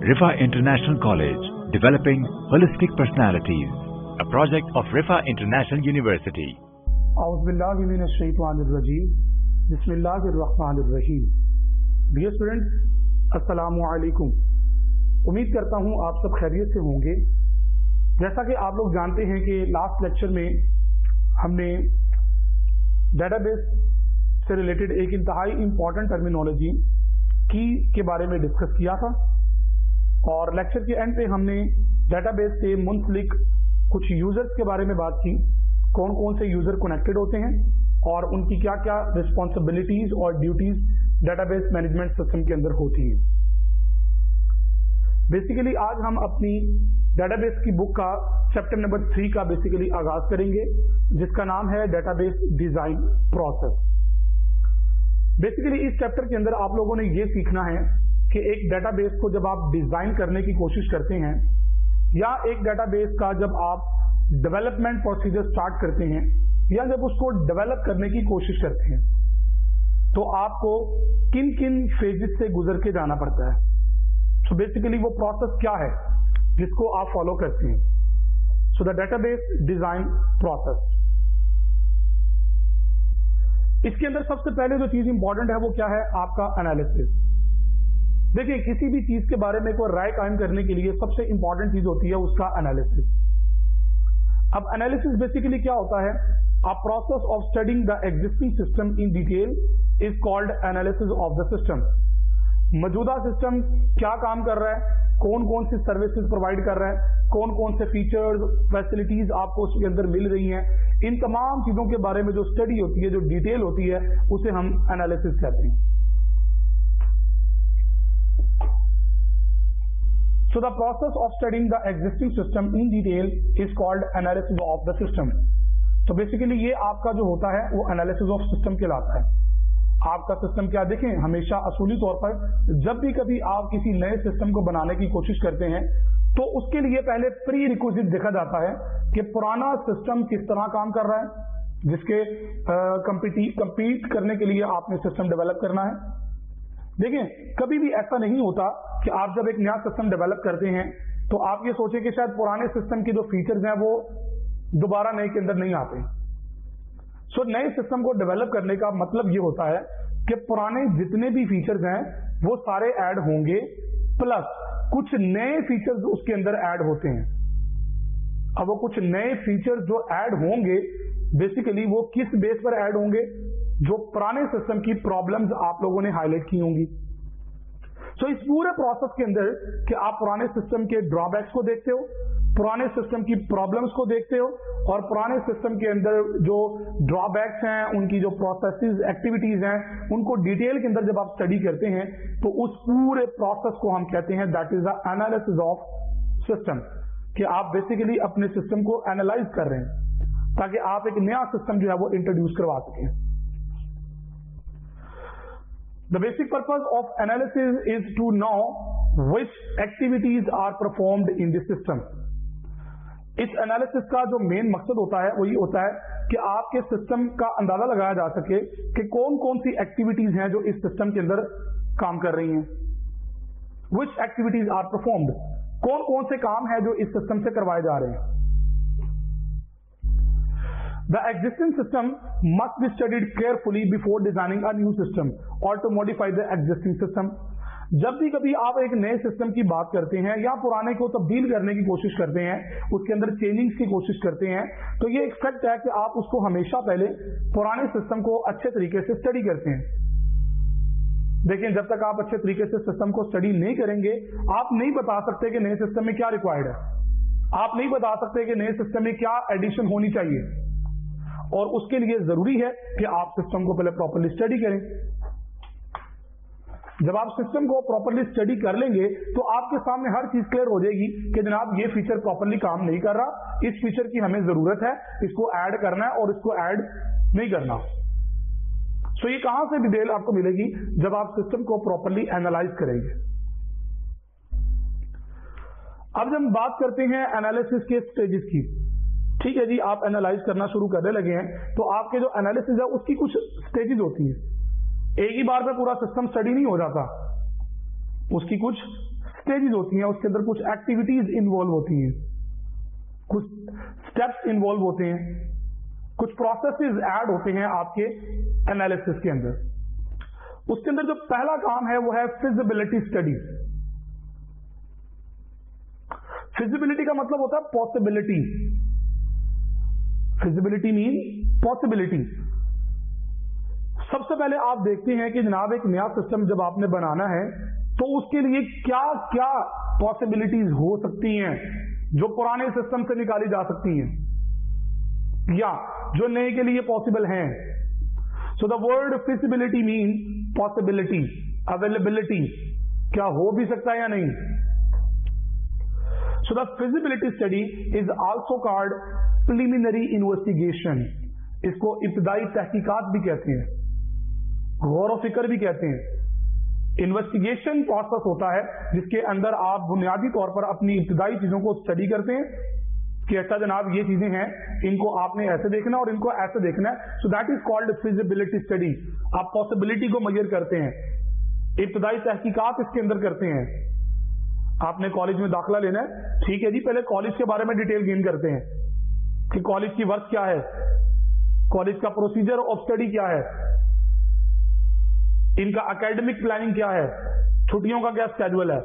Rifa International College, developing holistic personalities. A project of Rifa International University. Auzubillahiminash-shaytanir-rajeem. Bismillahir-rahmanir-rahim. Dear students, अस्सलामु अलैकुम। उम्मीद करता हूँ आप सब खैरियत से होंगे। जैसा कि आप लोग जानते हैं कि लास्ट लेक्चर में हमने डेटाबेस से रिलेटेड एक इंतहाई इम्पॉर्टेंट टर्मिनोलॉजी की के बारे में डिस्कस किया था और लेक्चर के एंड पे हमने डेटाबेस से मुंसलिक कुछ यूजर्स के बारे में बात की, कौन कौन से यूजर कनेक्टेड होते हैं और उनकी क्या क्या रिस्पॉन्सिबिलिटीज और ड्यूटीज डेटाबेस मैनेजमेंट सिस्टम के अंदर होती हैं। बेसिकली आज हम अपनी डेटाबेस की बुक का चैप्टर नंबर 3 का बेसिकली आगाज करेंगे, जिसका नाम है डेटाबेस डिजाइन प्रोसेस। बेसिकली इस चैप्टर के अंदर आप लोगों ने ये सीखना है कि एक डेटाबेस को जब आप डिजाइन करने की कोशिश करते हैं या एक डेटाबेस का जब आप डेवलपमेंट प्रोसीजर स्टार्ट करते हैं या जब उसको डेवलप करने की कोशिश करते हैं तो आपको किन किन फेजेस से गुजर के जाना पड़ता है। सो बेसिकली वो प्रोसेस क्या है जिसको आप फॉलो करते हैं। So the database design process, इसके अंदर सबसे पहले जो चीज इंपॉर्टेंट है वो क्या है, आपका एनालिसिस। देखिए, किसी भी चीज के बारे में कोई राय कायम करने के लिए सबसे इंपॉर्टेंट चीज होती है उसका एनालिसिस। अब एनालिसिस बेसिकली क्या होता है, a process of studying the existing system in detail is called analysis of the system। मौजूदा सिस्टम क्या काम कर रहा है, कौन कौन सी सर्विसेज प्रोवाइड कर रहा है, कौन कौन से फीचर्स फैसिलिटीज आपको उसके अंदर मिल रही हैं, इन तमाम चीजों के बारे में जो स्टडी होती है, जो डिटेल होती है, उसे हम एनालिसिस कहते हैं। So the process of studying the existing system in detail is called analysis of the system। तो बेसिकली ये आपका जो होता है वो एनालिसिस ऑफ सिस्टम कहलाता है। आपका सिस्टम क्या, देखें, हमेशा असूली तौर पर जब भी कभी आप किसी नए सिस्टम को बनाने की कोशिश करते हैं तो उसके लिए पहले प्री रिक्विजिट देखा जाता है कि पुराना सिस्टम किस तरह काम कर रहा है, जिसके कंपीट करने के लिए आपने सिस्टम डेवलप करना है। देखिए, कभी भी ऐसा नहीं होता कि आप जब एक नया सिस्टम डेवलप करते हैं तो आप ये सोचें कि शायद पुराने सिस्टम के जो फीचर्स हैं वो दोबारा नए के अंदर नहीं आते। सो नए सिस्टम को डेवलप करने का मतलब ये होता है कि पुराने जितने भी फीचर्स हैं वो सारे ऐड होंगे, प्लस कुछ नए फीचर्स उसके अंदर ऐड होते हैं। अब वो कुछ नए फीचर्स जो ऐड होंगे बेसिकली वो किस बेस पर ऐड होंगे, जो पुराने सिस्टम की प्रॉब्लम्स आप लोगों ने हाईलाइट की होंगी। सो इस पूरे प्रोसेस के अंदर कि आप पुराने सिस्टम के ड्रॉबैक्स को देखते हो, पुराने सिस्टम की प्रॉब्लम्स को देखते हो और पुराने सिस्टम के अंदर जो ड्रॉबैक्स हैं, उनकी जो प्रोसेसेस एक्टिविटीज हैं, उनको डिटेल के अंदर जब आप स्टडी करते हैं तो उस पूरे प्रोसेस को हम कहते हैं that is the analysis of system. कि आप बेसिकली अपने सिस्टम को एनालाइज कर रहे हैं ताकि आप एक नया सिस्टम जो है वो इंट्रोड्यूस करवा सकें। The basic purpose of analysis is to know which activities are performed in the system। इस एनालिसिस का जो मेन मकसद होता है वो ये होता है कि आपके सिस्टम का अंदाजा लगाया जा सके कि कौन कौन सी एक्टिविटीज हैं जो इस सिस्टम के अंदर काम कर रही हैं। Which activities are performed, कौन कौन से काम हैं जो इस सिस्टम से करवाए जा रहे हैं। The existing system must be studied carefully before designing a new system or to modify the existing system। जब भी कभी आप एक नए सिस्टम की बात करते हैं या पुराने को तब्दील करने की कोशिश करते हैं, उसके अंदर चेंजिंग्स की कोशिश करते हैं, तो ये एक फैक्ट है कि आप उसको हमेशा पहले पुराने सिस्टम को अच्छे तरीके से स्टडी करते हैं। देखिए, जब तक आप अच्छे तरीके से सिस्टम को स्टडी नहीं करेंगे आप नहीं बता सकते कि नए सिस्टम में क्या रिक्वायर्ड है, आप नहीं बता सकते कि नए सिस्टम में क्या एडिशन होनी चाहिए, और उसके लिए जरूरी है कि आप सिस्टम को पहले प्रॉपर्ली स्टडी करें। जब आप सिस्टम को प्रॉपर्ली स्टडी कर लेंगे तो आपके सामने हर चीज क्लियर हो जाएगी कि जनाब ये फीचर प्रॉपर्ली काम नहीं कर रहा, इस फीचर की हमें जरूरत है, इसको ऐड करना है और इसको ऐड नहीं करना। सो ये कहां से डिटेल आपको मिलेगी, जब आप सिस्टम को प्रॉपर्ली एनालाइज करेंगे। अब जब बात करते हैं एनालिसिस के स्टेजेस की, ठीक है जी, आप एनालाइज करना शुरू करने लगे हैं तो आपके जो एनालिसिस है उसकी कुछ स्टेजेस होती है। एक ही बार में पूरा सिस्टम स्टडी नहीं हो जाता, उसकी कुछ स्टेजेस होती हैं, उसके अंदर कुछ एक्टिविटीज इन्वॉल्व होती हैं, कुछ स्टेप्स इन्वॉल्व होते हैं, कुछ प्रोसेसेस ऐड होते हैं आपके एनालिसिस के अंदर। उसके अंदर जो पहला काम है वो है फिजिबिलिटी स्टडी। फिजिबिलिटी का मतलब होता है पॉसिबिलिटी। Feasibility mean possibility. सबसे पहले आप देखते हैं कि जनाब एक नया सिस्टम जब आपने बनाना है तो उसके लिए क्या क्या पॉसिबिलिटीज हो सकती हैं जो पुराने सिस्टम से निकाली जा सकती हैं या जो नए के लिए पॉसिबल हैं। So the word feasibility mean possibility, availability, क्या हो भी सकता है या नहीं। So the feasibility study is also called preliminary investigation. इसको इब्तदाई तहकीकात भी कहते हैं, गौर व फिक्र भी कहते हैं। इन्वेस्टिगेशन प्रोसेस होता है जिसके अंदर आप बुनियादी तौर पर अपनी इब्तदाई चीजों को स्टडी करते हैं कि अच्छा जनाब ये चीजें हैं, इनको आपने ऐसे देखना और इनको ऐसे देखना है। So that is called feasibility study. आप पॉसिबिलिटी को मेजर करते हैं, इब्तदाई तहकीकात इसके अंदर करते हैं। आपने कॉलेज में दाखिला लेना है, ठीक है जी, पहले कॉलेज के बारे में डिटेल गेन करते हैं कि कॉलेज की वर्क क्या है, कॉलेज का प्रोसीजर ऑफ स्टडी क्या है, इनका एकेडमिक प्लानिंग क्या है, छुट्टियों का क्या स्केड्यूल है,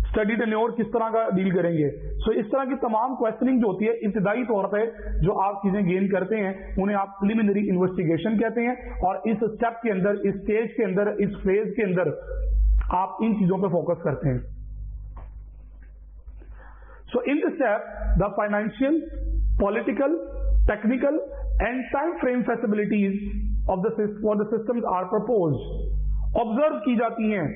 स्टडी टेन्योर किस तरह का डील करेंगे। सो इस तरह की तमाम क्वेश्चनिंग जो होती है इब्तिदाई तौर पे जो आप चीजें गेन करते हैं उन्हें आप प्रिलिमिनरी इन्वेस्टिगेशन कहते हैं। और इस स्टेप के अंदर, इस स्टेज के अंदर, इस फेज के अंदर आप इन चीजों पे फोकस करते हैं। So in this step the financial, political, technical and time frame facilities of the systems are proposed. Observe की जाती हैं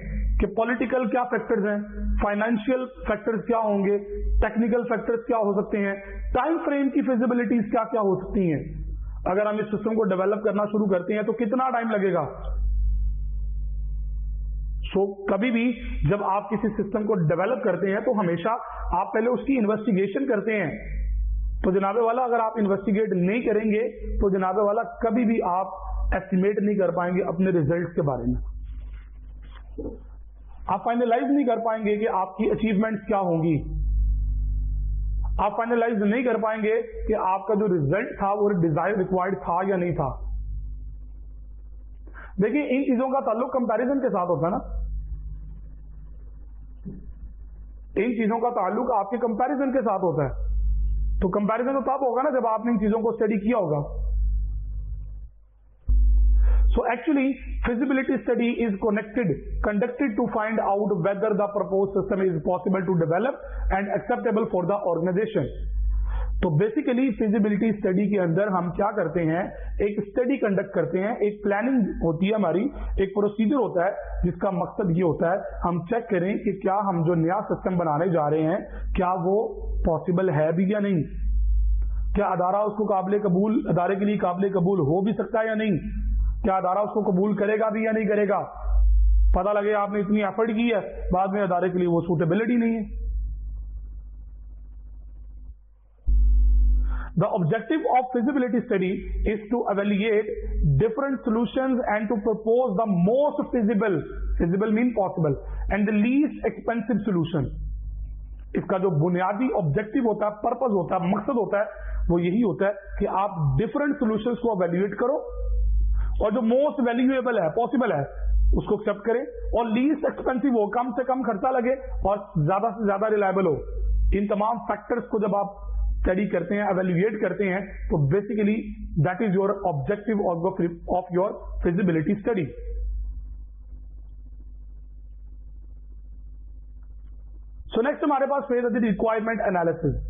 कि पॉलिटिकल क्या फैक्टर्स हैं, फाइनेंशियल फैक्टर्स क्या होंगे, टेक्निकल फैक्टर्स क्या हो सकते हैं, टाइम फ्रेम की फिजिबिलिटीज क्या क्या हो सकती हैं। अगर हम इस सिस्टम को डेवलप करना शुरू करते हैं तो कितना टाइम लगेगा। सो कभी भी जब आप किसी सिस्टम को डेवलप करते हैं तो हमेशा आप पहले उसकी इन्वेस्टिगेशन करते हैं। तो जनाबे वाला अगर आप इन्वेस्टिगेट नहीं करेंगे तो जनाबे वाला कभी भी आप एस्टिमेट नहीं कर पाएंगे अपने रिजल्ट्स के बारे में, आप फाइनलाइज नहीं कर पाएंगे कि आपकी अचीवमेंट्स क्या होंगी, आप फाइनलाइज नहीं कर पाएंगे कि आपका जो रिजल्ट था वो डिजायर रिक्वायर्ड था या नहीं था। देखिए इन चीजों का ताल्लुक कंपैरिजन के साथ होता है ना, इन चीजों का ताल्लुक आपके कंपैरिजन के साथ होता है। तो कंपैरिजन तो तब होगा ना जब आपने इन चीजों को स्टडी किया होगा। So actually, feasibility study is conducted to find out whether the proposed system is possible to develop and acceptable for the organization. तो बेसिकली फिजिबिलिटी स्टडी के अंदर हम क्या करते हैं, एक स्टडी कंडक्ट करते हैं, एक प्लानिंग होती है हमारी, एक प्रोसीजर होता है जिसका मकसद ये होता है हम चेक करें कि क्या हम जो नया सिस्टम बनाने जा रहे हैं क्या वो पॉसिबल है भी या नहीं, क्या अदारा उसको काबिल कबूल, अदारे के लिए काबिल कबूल हो भी सकता है या नहीं, क्या अदारा उसको कबूल करेगा भी या नहीं करेगा। पता लगे आपने इतनी एफर्ट की है, बाद में अदारे के लिए वो सूटेबिलिटी नहीं है। The objective of feasibility study is to evaluate different solutions and to propose the most feasible mean possible and the least expensive solution. इसका जो बुनियादी ऑब्जेक्टिव होता है, पर्पस होता है, मकसद होता है, वो यही होता है कि आप डिफरेंट सॉल्यूशंस को एवेल्युएट करो और जो मोस्ट वैल्यूएबल है, पॉसिबल है, उसको एक्सेप्ट करें और लीस्ट एक्सपेंसिव हो, कम से कम खर्चा लगे और ज्यादा से ज्यादा रिलायबल हो। इन तमाम फैक्टर्स को जब आप स्टडी करते हैं, एवेल्युएट करते हैं, तो basically that is your objective of your feasibility study. So next हमारे पास फेज है रिक्वायरमेंट एनालिसिस।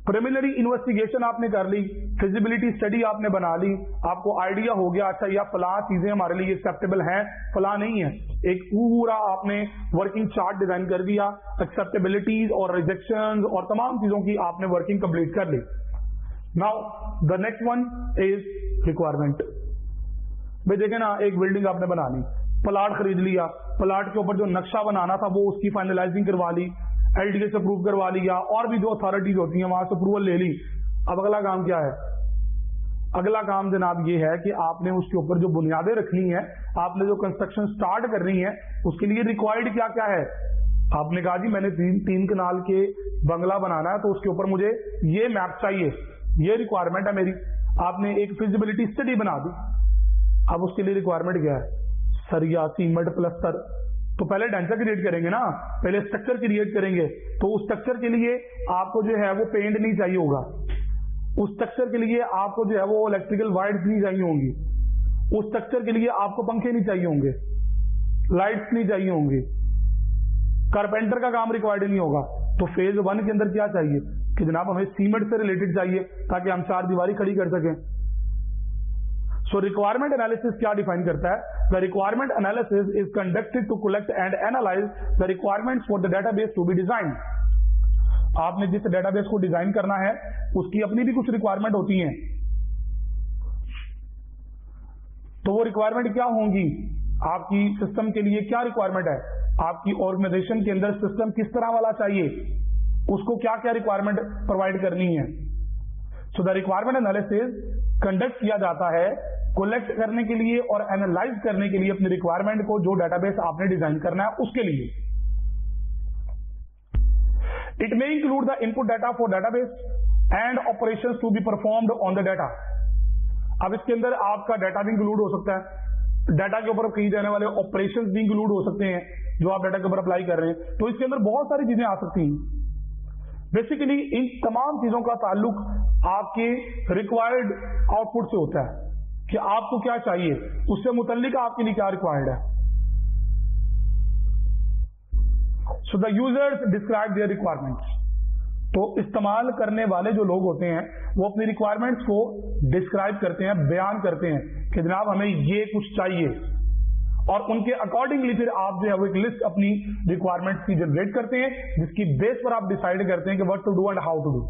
प्रिलिमिनरी इन्वेस्टिगेशन आपने कर ली, फिजिबिलिटी स्टडी आपने बना ली, आपको आइडिया हो गया अच्छा या फला चीजें हमारे लिए एक्सेप्टेबल हैं, फला नहीं है। एक पूरा आपने वर्किंग चार्ट डिजाइन कर दिया, एक्सेप्टेबिलिटीज और रिजेक्शंस और तमाम चीजों की आपने वर्किंग कंप्लीट कर ली। Now the next one is requirement. भाई देखे ना, एक बिल्डिंग आपने बना ली, प्लाट खरीद लिया, प्लाट के ऊपर जो नक्शा बनाना था वो उसकी फाइनलाइजिंग करवा ली, एलडीए से अप्रूव करवा लिया और भी जो अथॉरिटीज होती हैं वहां से अप्रूवल ले ली। अब अगला काम क्या है? अगला काम जनाब ये है कि आपने उसके ऊपर जो बुनियादें रखनी है, आपने जो कंस्ट्रक्शन स्टार्ट करनी है, उसके लिए रिक्वायर्ड क्या क्या है, आपने कहा जी मैंने 3 कनाल के बंगला बनाना है, तो उसके ऊपर मुझे ये मैप चाहिए, ये रिक्वायरमेंट है मेरी। आपने एक फिजिबिलिटी स्टडी बना दी। अब उसके लिए रिक्वायरमेंट क्या है? सरिया, सीमेंट, प्लस्तर। तो पहले ढांचा क्रिएट करेंगे ना, पहले स्ट्रक्चर क्रिएट करेंगे। तो उस स्ट्रक्चर के लिए आपको जो है वो पेंट नहीं चाहिए होगा, उस स्ट्रक्चर के लिए आपको जो है वो इलेक्ट्रिकल वायर्स नहीं चाहिए होंगी, उस स्ट्रक्चर के लिए आपको पंखे नहीं चाहिए होंगे, लाइट्स नहीं चाहिए होंगी, कारपेंटर का काम रिक्वायर्ड नहीं होगा। तो फेज 1 के अंदर क्या चाहिए कि जनाब हमें सीमेंट से रिलेटेड चाहिए ताकि हम 4 दीवारी खड़ी कर सकें। सो रिक्वायरमेंट एनालिसिस क्या डिफाइन करता है? The requirement analysis is conducted to collect and analyse the requirements for the database to be design. आपने जिस डेटाबेस को डिजाइन करना है उसकी अपनी भी कुछ रिक्वायरमेंट होती हैं। तो वो रिक्वायरमेंट क्या होंगी? आपकी सिस्टम के लिए क्या रिक्वायरमेंट है, आपकी ऑर्गेनाइजेशन के अंदर सिस्टम किस तरह वाला चाहिए, उसको क्या क्या रिक्वायरमेंट प्रोवाइड करनी है। So the requirement analysis conduct किया जाता है कलेक्ट करने के लिए और एनालाइज करने के लिए अपनी रिक्वायरमेंट को, जो डेटाबेस आपने डिजाइन करना है उसके लिए। It may include the input data for database and operations to be performed on the data. अब इसके अंदर आपका डाटा भी इंक्लूड हो सकता है, डाटा के ऊपर किए जाने वाले ऑपरेशंस भी इंक्लूड हो सकते हैं जो आप डाटा के ऊपर अप्लाई कर रहे हैं। तो इसके अंदर बहुत सारी चीजें आ सकती हैं। बेसिकली इन तमाम चीजों का ताल्लुक आपके रिक्वायर्ड आउटपुट से होता है कि आपको क्या चाहिए, उससे मुतल्लिक आपके लिए क्या रिक्वायर्ड है। So the users describe their requirements. तो इस्तेमाल करने वाले जो लोग होते हैं वो अपनी रिक्वायरमेंट्स को डिस्क्राइब करते हैं, बयान करते हैं कि जनाब हमें ये कुछ चाहिए, और उनके अकॉर्डिंगली फिर आप जो है वो एक लिस्ट अपनी रिक्वायरमेंट्स की जनरेट करते हैं, जिसकी बेस पर आप डिसाइड करते हैं कि what to do and how to do.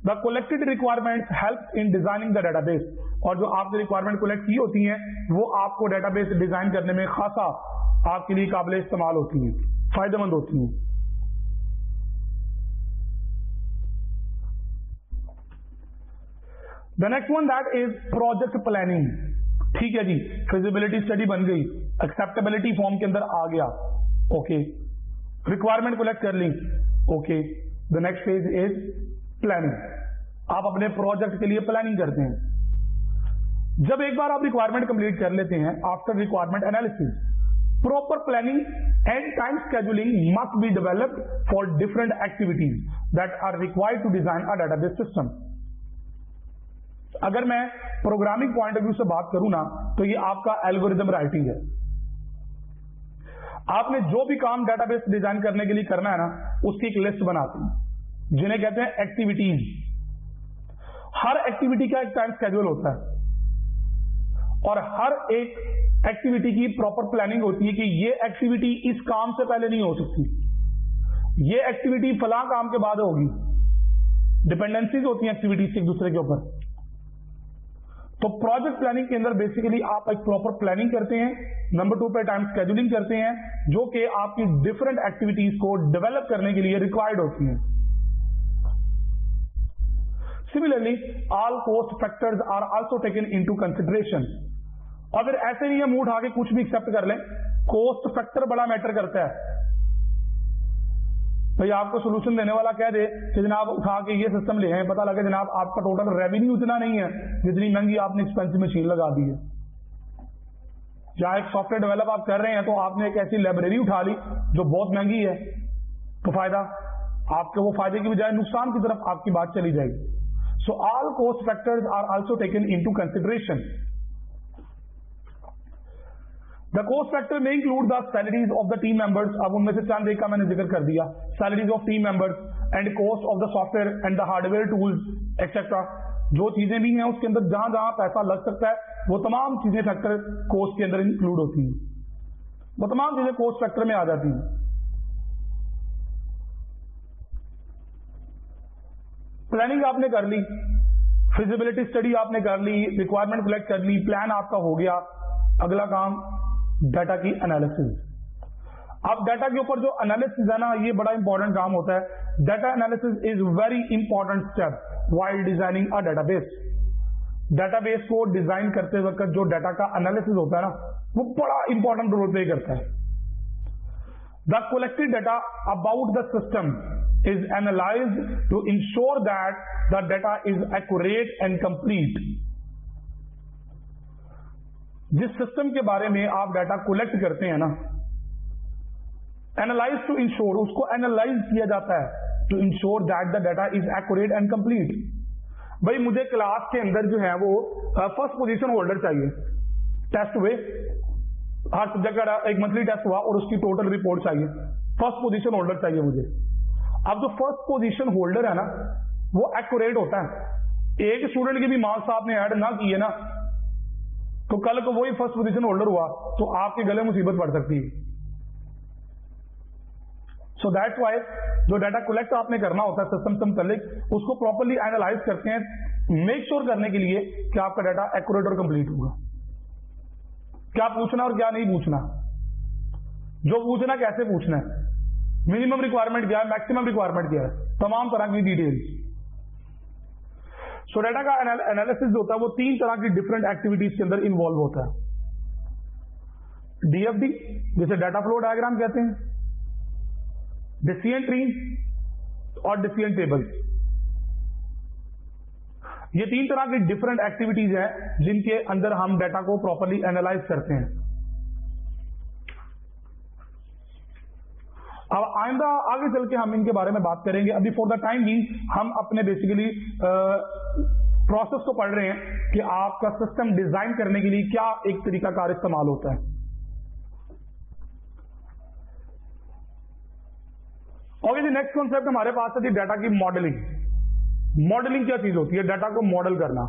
The collected requirements help in designing the database. और जो आपने रिक्वायरमेंट कलेक्ट की होती हैं वो आपको डेटाबेस डिजाइन करने में खासा आपके लिए काबिल इस्तेमाल होती हैं, फायदेमंद होती हैं। The next one that is project planning. ठीक है जी, फिजिबिलिटी स्टडी बन गई, एक्सेप्टेबिलिटी फॉर्म के अंदर आ गया, ओके, रिक्वायरमेंट कलेक्ट कर ली, okay. The next phase is planning. आप अपने प्रोजेक्ट के लिए प्लानिंग करते हैं। जब एक बार आप रिक्वायरमेंट कंप्लीट कर लेते हैं, after requirement analysis, proper planning and time scheduling must be developed for different activities that are required to design a database system. अगर मैं प्रोग्रामिंग पॉइंट ऑफ व्यू से बात करूं ना, तो ये आपका एल्गोरिथम राइटिंग है। आपने जो भी काम डेटाबेस डिजाइन करने के लिए करना है ना, उसकी एक लिस्ट बनाते हैं जिन्हें कहते हैं एक्टिविटीज। हर एक्टिविटी का एक टाइम शेड्यूल होता है और हर एक एक्टिविटी की प्रॉपर प्लानिंग होती है कि ये एक्टिविटी इस काम से पहले नहीं हो सकती, ये एक्टिविटी फलां काम के बाद होगी। डिपेंडेंसीज होती हैं एक्टिविटीज एक दूसरे के ऊपर। तो प्रोजेक्ट प्लानिंग के अंदर बेसिकली आप एक प्रॉपर प्लानिंग करते हैं, नंबर 2 पे टाइम शेड्यूलिंग करते हैं, जो कि आपकी डिफरेंट एक्टिविटीज को डेवलप करने के लिए रिक्वायर्ड होती हैं। Similarly all cost factors are also taken into consideration. और फिर ऐसे नहीं है मुंह उठा के कुछ भी एक्सेप्ट कर लें, कॉस्ट फैक्टर बड़ा मैटर करता है। भाई आपको सोल्यूशन देने वाला कह दे कि जनाब उठा के ये सिस्टम ले आए, पता लगे जनाब आपका टोटल रेवेन्यू उतना नहीं है जितनी महंगी आपने एक्सपेंसिव मशीन लगा दी है। या एक सॉफ्टवेयर डेवलप आप कर रहे हैं तो आपने एक ऐसी लाइब्रेरी उठा ली जो बहुत महंगी है, तो फायदा आपके वो फायदे की बजाय नुकसान की तरफ आपकी बात चली जाएगी। So all cost factors are also taken into consideration. The cost factor में include the salaries of the team members. अब उनमें से चंद एक का मैंने जिक्र कर दिया, salaries of team members and cost of the software and the hardware tools etcetera. जो चीजें भी हैं उसके अंदर जहां जहां पैसा लग सकता है वो तमाम चीजें फैक्टर कॉस्ट के अंदर इंक्लूड होती हैं, वो तमाम चीजें कॉस्ट फैक्टर में आ जाती हैं। प्लानिंग आपने कर ली, फिजिबिलिटी स्टडी आपने कर ली, रिक्वायरमेंट कलेक्ट कर ली, प्लान आपका हो गया। अगला काम डाटा की एनालिसिस। अब डाटा के ऊपर जो एनालिसिस है ना, ये बड़ा इंपॉर्टेंट काम होता है। Data analysis is very important step while designing a database. Database को डिजाइन करते वक्त जो डाटा का एनालिसिस होता है ना, वो बड़ा इंपॉर्टेंट रोल प्ले करता है। The collected data about the system is analysed to ensure that the data is accurate and complete. जिस सिस्टम के बारे में आप डाटा कलेक्ट करते हैं ना, एनालाइज टू इंश्योर, उसको एनालाइज किया जाता है to ensure that the data is accurate and complete. भाई मुझे क्लास के अंदर जो है वो फर्स्ट पोजीशन होल्डर चाहिए, टेस्ट हुए, हर सब्जेक्ट का एक मंथली टेस्ट हुआ और उसकी टोटल रिपोर्ट चाहिए, फर्स्ट पोजीशन होल्डर चाहिए मुझे। अब जो फर्स्ट पोजीशन होल्डर है ना वो एक्यूरेट होता है। एक स्टूडेंट के भी मार्क्स आपने ऐड ना किए ना तो कल को वही फर्स्ट पोजीशन होल्डर हुआ तो आपके गले मुसीबत पड़ सकती है। सो दैट्स वाई जो डाटा कलेक्ट आपने करना होता है सिस्टम से मुतालिक, उसको प्रॉपरली एनालाइज करते हैं मेक श्योर करने के लिए कि आपका डाटा एक्यूरेट और कंप्लीट होगा। क्या पूछना और क्या नहीं पूछना, जो पूछना कैसे पूछना है, मिनिमम रिक्वायरमेंट क्या है, मैक्सिमम रिक्वायरमेंट क्या है, तमाम तरह की डिटेल्स। सो डाटा का एनालिसिस जो होता है वो 3 तरह की डिफरेंट एक्टिविटीज के अंदर इन्वॉल्व होता है। डीएफडी जिसे डाटा फ्लो डायग्राम कहते हैं, डिसीजन ट्री और डिसीजन टेबल। ये 3 तरह की डिफरेंट एक्टिविटीज हैं जिनके अंदर हम डाटा को प्रॉपरली एनालाइज करते हैं। अब आइंदा आगे चल के हम इनके बारे में बात करेंगे। अभी फॉर द टाइम बीइंग हम अपने बेसिकली प्रोसेस को पढ़ रहे हैं कि आपका सिस्टम डिजाइन करने के लिए क्या एक तरीका कार इस्तेमाल होता है। ओके जी, नेक्स्ट कॉन्सेप्ट हमारे पास है जी डाटा की मॉडलिंग। मॉडलिंग क्या चीज होती है? डाटा को मॉडल करना।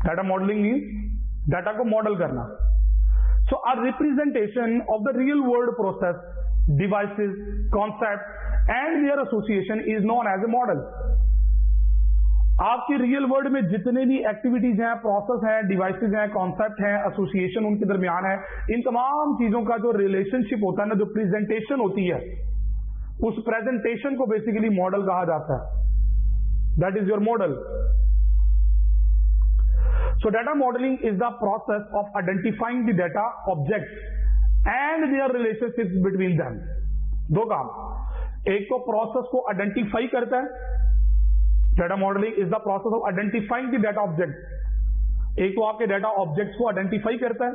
डाटा मॉडलिंग मीन्स डाटा को मॉडल करना। So a representation of the real world process, devices, concept and their association is known as a model. आपकी रियल वर्ल्ड में जितने भी एक्टिविटीज हैं, प्रोसेस हैं, डिवाइसेस हैं, कॉन्सेप्ट हैं, एसोसिएशन उनके दरमियान है, इन तमाम चीजों का जो रिलेशनशिप होता है ना, जो प्रेजेंटेशन होती है, उस प्रेजेंटेशन को बेसिकली मॉडल कहा जाता है। That is your model. So data modelling is the process of identifying the data object and there relationships between them. 2 काम, एक तो प्रोसेस को आइडेंटिफाई करता है, data modelling is the process of identifying the data object. एक तो आपके data objects को आइडेंटिफाई करता है,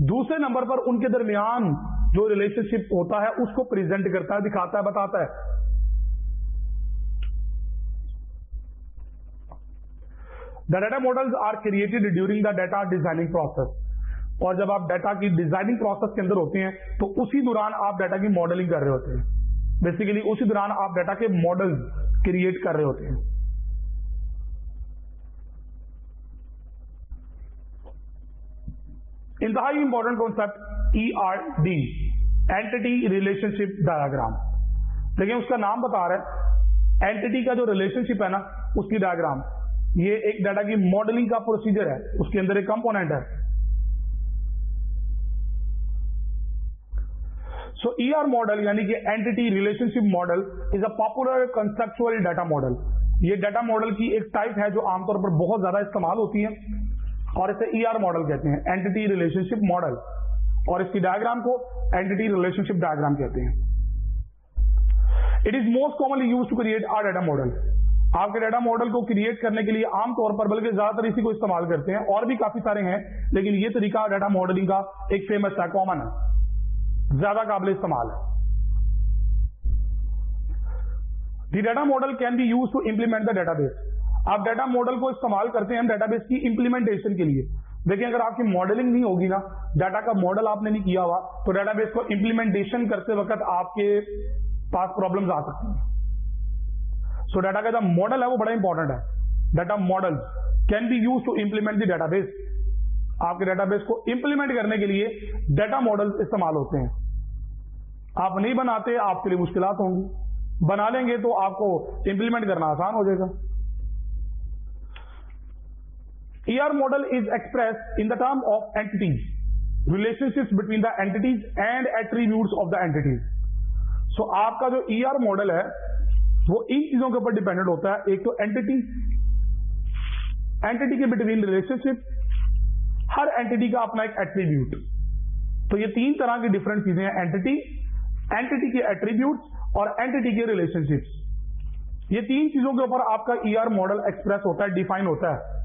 दूसरे नंबर पर उनके दरमियान जो रिलेशनशिप होता है उसको प्रेजेंट करता है, दिखाता है, बताता है। The data models are created during the data designing process. और जब आप डाटा की डिजाइनिंग प्रोसेस के अंदर होते हैं तो उसी दौरान आप डाटा की मॉडलिंग कर रहे होते हैं। बेसिकली उसी दौरान आप डाटा के मॉडल्स क्रिएट कर रहे होते हैं। इंतहाई important concept ERD, entity relationship diagram. देखिए उसका नाम बता रहा है, एंटिटी का जो रिलेशनशिप है ना उसकी डायग्राम। ये एक डाटा की मॉडलिंग का प्रोसीजर है, उसके अंदर एक कंपोनेंट है। सो ER मॉडल यानी कि entity relationship model is a popular conceptual data model. ये डाटा मॉडल की एक टाइप है जो आमतौर पर बहुत ज्यादा इस्तेमाल होती है और इसे ER मॉडल कहते हैं, एंटिटी रिलेशनशिप मॉडल। और इसकी डायग्राम को एंटिटी रिलेशनशिप डायग्राम कहते हैं। It is most commonly used to create a data model. आपके डाटा मॉडल को क्रिएट करने के लिए आमतौर पर, बल्कि ज्यादातर इसी को इस्तेमाल करते हैं, और भी काफी सारे हैं, लेकिन ये तरीका डाटा मॉडलिंग का एक फेमस है, कॉमन है, ज्यादा काबिल इस्तेमाल है। The data model can be used to implement the database. आप डाटा मॉडल को इस्तेमाल करते हैं डेटाबेस की इंप्लीमेंटेशन के लिए। देखिए अगर आपकी मॉडलिंग नहीं होगी ना, डाटा का मॉडल आपने नहीं किया हुआ, तो डेटाबेस को इंप्लीमेंटेशन करते वक्त आपके पास प्रॉब्लम्स आ सकती हैं। सो डाटा का जो मॉडल है वो बड़ा इंपॉर्टेंट है। Data model can be used to implement the database. आपके डेटाबेस को इंप्लीमेंट करने के लिए डाटा मॉडल्स इस्तेमाल होते हैं। आप नहीं बनाते, आपके लिए मुश्किलात होंगी, बना लेंगे तो आपको इंप्लीमेंट करना आसान हो जाएगा। ER model is expressed in the term of entities, relationships between the entities and attributes of the entities. So आपका जो ER मॉडल है वो इन चीजों के ऊपर डिपेंडेंट होता है। एक तो एंटिटी, एंटिटी के बिटवीन रिलेशनशिप, हर एंटिटी का अपना एक एट्रीब्यूट। तो ये तीन तरह की डिफरेंट चीजें हैं, एंटिटी, एंटिटी के एट्रीब्यूट्स और एंटिटी के रिलेशनशिप्स। ये तीन चीजों के ऊपर आपका ईआर मॉडल एक्सप्रेस होता है, डिफाइन होता है।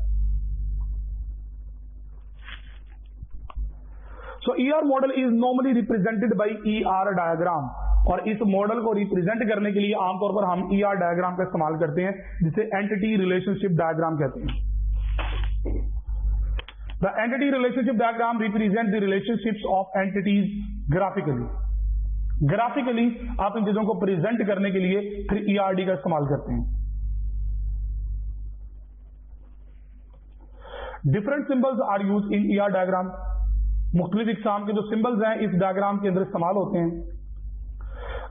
So ER model is normally represented by ER diagram, और इस मॉडल को रिप्रेजेंट करने के लिए आमतौर पर हम ईआर डायग्राम का इस्तेमाल करते हैं, जिसे एंटिटी रिलेशनशिप डायग्राम कहते हैं। The entity relationship diagram represent the relationships of entities graphically. Graphically आप इन चीजों को प्रेजेंट करने के लिए फिर ईआरडी का इस्तेमाल करते हैं। Different symbols are use in ER diagram. मुख्तलिफ इकसाम के जो सिंबल्स हैं इस डायग्राम के अंदर इस्तेमाल होते हैं।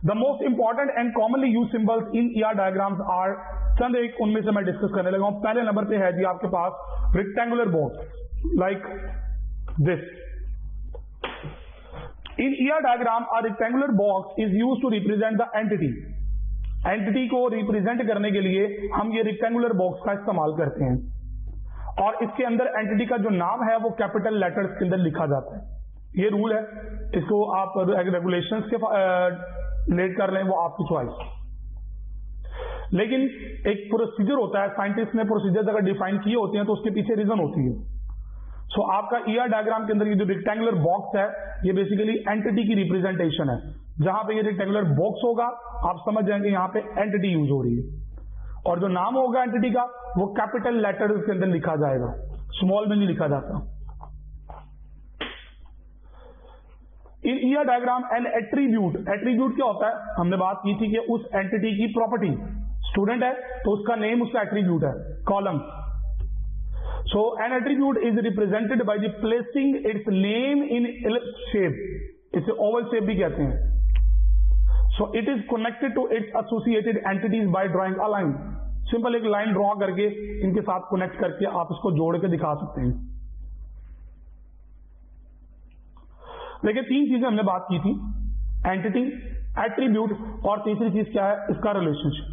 The most important and commonly use symbols in ER diagrams are, चंद एक उनमें से मैं डिस्कस करने लगा हूं। पहले नंबर पे है जी आपके पास rectangular box like this. In ER diagram a rectangular box is used to represent the entity. Entity को रिप्रेजेंट करने के लिए हम ये रेक्टेंगुलर बॉक्स का इस्तेमाल करते हैं, और इसके अंदर एंटिटी का जो नाम है वो कैपिटल लेटर्स के अंदर लिखा जाता है। ये रूल है, इसको आप रेगुलेशंस के रिलेट कर लें, वो आपकी चॉइस। लेकिन एक प्रोसीजर होता है, साइंटिस्ट ने प्रोसीजर अगर डिफाइन किए होते हैं तो उसके पीछे रीजन होती है। सो आपका ईआर डायग्राम के अंदर ये जो रेक्टेंगुलर बॉक्स है ये बेसिकली एंटिटी की रिप्रेजेंटेशन है। जहां पे ये रेक्टेंगुलर बॉक्स होगा आप समझ जाएंगे यहाँ पे एंटिटी यूज हो रही है, और जो नाम होगा एंटिटी का वो कैपिटल लेटर्स के अंदर लिखा जाएगा, स्मॉल में नहीं लिखा जाता। In ER diagram an attribute, attribute क्या होता है, हमने बात की थी कि उस एंटिटी की प्रॉपर्टी, स्टूडेंट है तो उसका नेम उसका एट्रीब्यूट है, column. So N attribute is represented by the placing it's name in ellipse shape, इसे ओवल शेप भी कहते हैं। So it is connected to its associated entities by drawing a line. Simple एक line draw करके इनके साथ connect करके आप इसको जोड़ के दिखा सकते हैं। देखिए तीन चीजें हमने बात की थी, एंटिटी, एट्रीब्यूट, और तीसरी चीज क्या है, इसका relationship.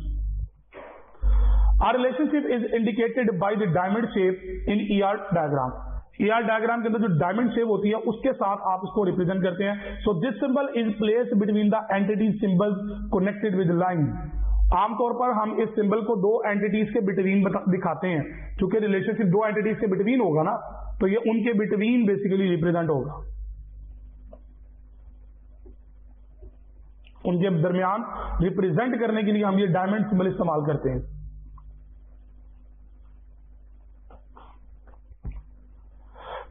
Our relationship is indicated by the diamond shape in ER diagram. ER diagram के अंदर जो डायमंड शेप होती है उसके साथ आप इसको रिप्रेजेंट करते हैं। So this symbol is placed between the entity symbols connected with line. आमतौर पर हम इस सिंबल को दो एंटिटीज के बिटवीन दिखाते हैं, क्योंकि रिलेशनशिप दो एंटिटीज के बिटवीन होगा ना, तो ये उनके बिटवीन बेसिकली रिप्रेजेंट होगा, उनके दरमियान रिप्रेजेंट करने के लिए हम ये डायमंड सिंबल इस्तेमाल करते हैं।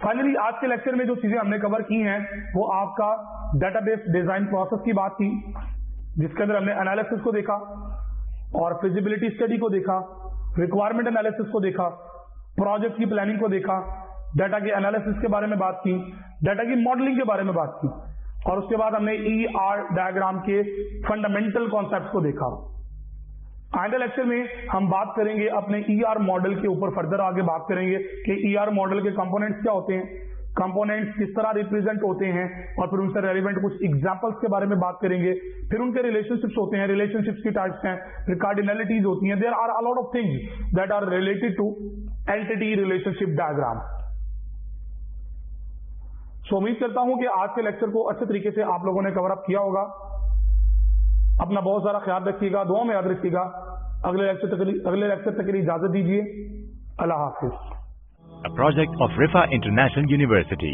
फाइनली आज के लेक्चर में जो चीजें हमने कवर की हैं वो आपका डेटाबेस डिजाइन प्रोसेस की बात की, जिसके अंदर हमने एनालिसिस को देखा और फिजिबिलिटी स्टडी को देखा, रिक्वायरमेंट एनालिसिस को देखा, प्रोजेक्ट की प्लानिंग को देखा, डाटा के एनालिसिस के बारे में बात की, डाटा की मॉडलिंग के बारे में बात की, और उसके बाद हमने ईआर डायग्राम के फंडामेंटल कॉन्सेप्ट्स को देखा। आगे लेक्चर में हम बात करेंगे अपने ईआर मॉडल के ऊपर, फर्दर आगे बात करेंगे कि ईआर मॉडल के कंपोनेंट्स क्या होते हैं, कंपोनेंट्स किस तरह रिप्रेजेंट होते हैं, और फिर उनसे रेलिवेंट कुछ एग्जांपल्स के बारे में बात करेंगे। फिर उनके रिलेशनशिप्स होते हैं, रिलेशनशिप्स की टाइप्स हैं, फिर कार्डिनलिटीज होती हैं। There are a lot of things that are related to entity relationship diagram. So उम्मीद करता हूं कि आज के लेक्चर को अच्छे तरीके से आप लोगों ने कवर अप किया होगा। अपना बहुत सारा ख्याल रखिएगा, दुआ में याद रखिएगा। अगले लेक्चर तक के लिए इजाजत दीजिए। अल्लाह हाफिज। A project of Rifa International University.